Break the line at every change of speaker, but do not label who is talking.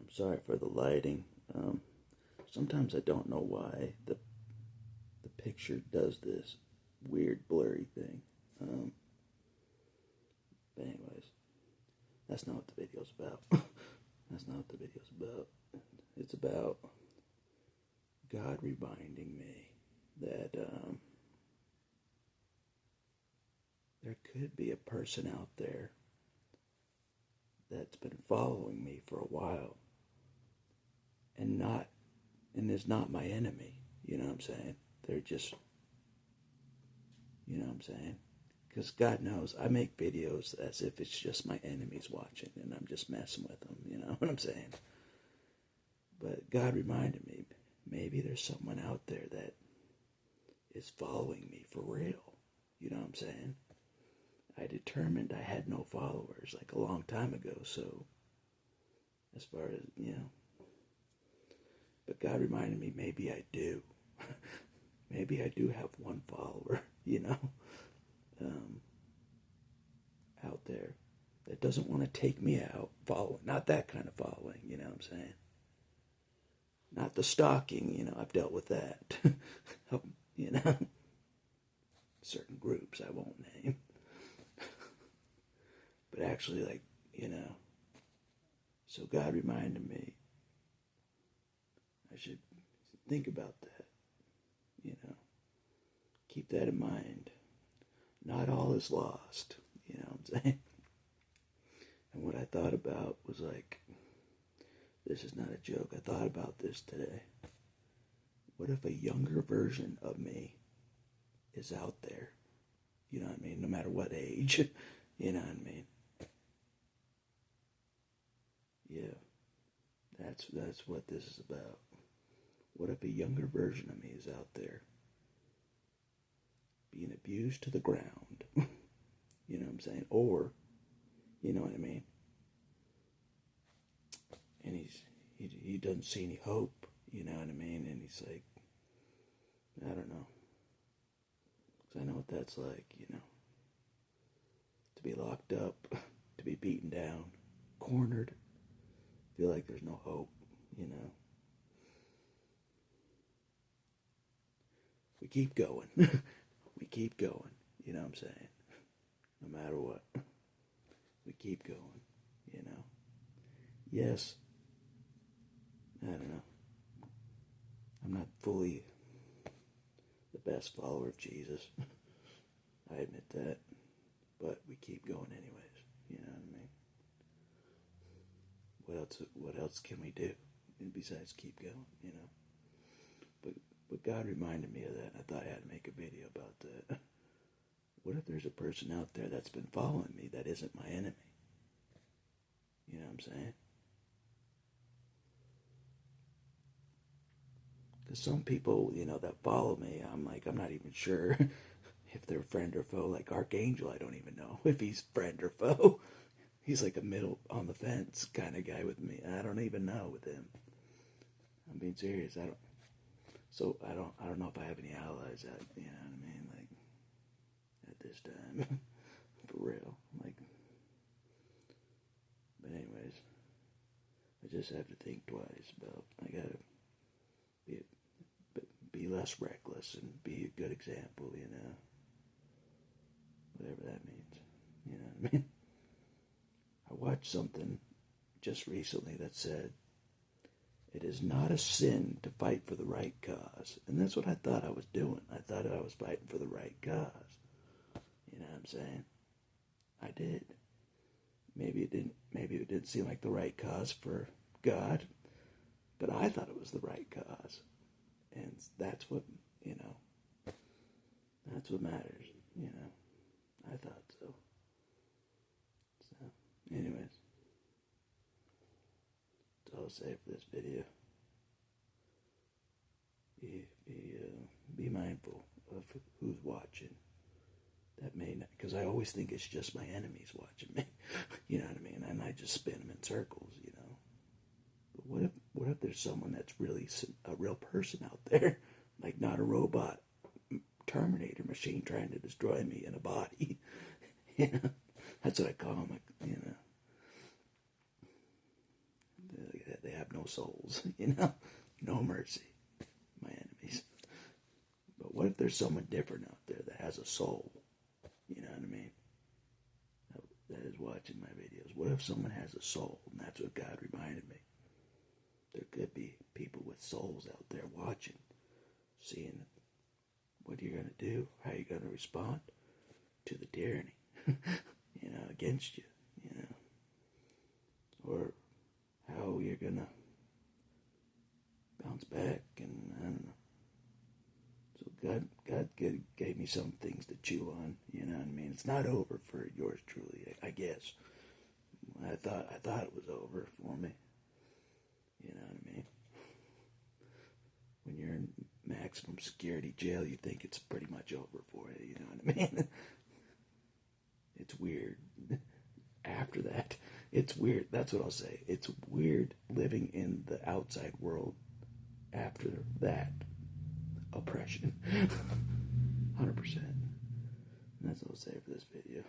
I'm sorry for the lighting. Sometimes I don't know why the picture does this weird blurry thing. But anyways, that's not what the video's about. That's not what the video's about. It's about God reminding me that there could be a person out there that's been following me for a while and is not my enemy. You know what I'm saying? They're just, you know what I'm saying? Because God knows I make videos as if it's just my enemies watching and I'm just messing with them. You know what I'm saying? But God reminded me, maybe there's someone out there that is following me for real. You know what I'm saying? I determined I had no followers like a long time ago, so as far as, you know. But God reminded me maybe I do. Maybe I do have one follower, you know, out there that doesn't want to take me out following. Not that kind of following, you know what I'm saying? Not the stalking, you know, I've dealt with that. You know, certain groups I won't name. But actually, like, you know, so God reminded me I should think about that, you know, keep that in mind. Not all is lost, you know what I'm saying? And what I thought about was like, this is not a joke, I thought about this today. What if a younger version of me is out there? You know what I mean? No matter what age, you know what I mean? Yeah, that's what this is about. What if a younger version of me is out there being abused to the ground? You know what I'm saying? Or, you know what I mean? And he doesn't see any hope, you know what I mean? And he's like, I don't know. Because I know what that's like, you know. To be locked up, to be beaten down, cornered, feel like there's no hope, you know. We keep going. We keep going, you know what I'm saying? No matter what. We keep going, you know. Yes, I don't know. I'm not fully the best follower of Jesus. I admit that. But we keep going anyways, you know what I mean? What else can we do besides keep going, you know? But God reminded me of that, and I thought I had to make a video about that. What if there's a person out there that's been following me that isn't my enemy? You know what I'm saying? Because some people, you know, that follow me, I'm not even sure if they're friend or foe. Like Archangel, I don't even know if he's friend or foe. He's like a middle on the fence kind of guy with me. I don't even know with him. I'm being serious. I don't know if I have any allies at, you know what I mean? Like, at this time. For real. Like, but anyways, I just have to think twice about, I gotta be less reckless and be a good example, you know? Whatever that means. You know what I mean? I watched something just recently that said, it is not a sin to fight for the right cause. And that's what I thought I was doing. I thought I was fighting for the right cause. You know what I'm saying? I did. Maybe it didn't seem like the right cause for God, but I thought it was the right cause. And that's what, you know, that's what matters, you know. I thought so. So, anyways, that's all I'll say for this video. Be mindful of who's watching. That may not, because I always think it's just my enemies watching me. You know what I mean? And I just spin them in circles, you know. But what if there's someone that's really a real person out there, like not a robot Terminator machine trying to destroy me in a body? You know, that's what I call them. Like, you know, they have no souls, no mercy, my enemies. But what if there's someone different out there that has a soul? You know what I mean? That is watching my videos. What if someone has a soul? And that's what God reminded me. There could be people with souls out there watching, seeing what you're going to do, how you're going to respond to the tyranny, against you, or how you're going to bounce back, and I don't know. So God gave me some things to chew on, you know what I mean? It's not over for yours truly, I guess. I thought it was over for me. You know what I mean? When you're in maximum security jail, you think it's pretty much over for you, you know what I mean? It's weird. After that, it's weird. That's what I'll say. It's weird living in the outside world after that oppression. 100%. And that's what I'll say for this video.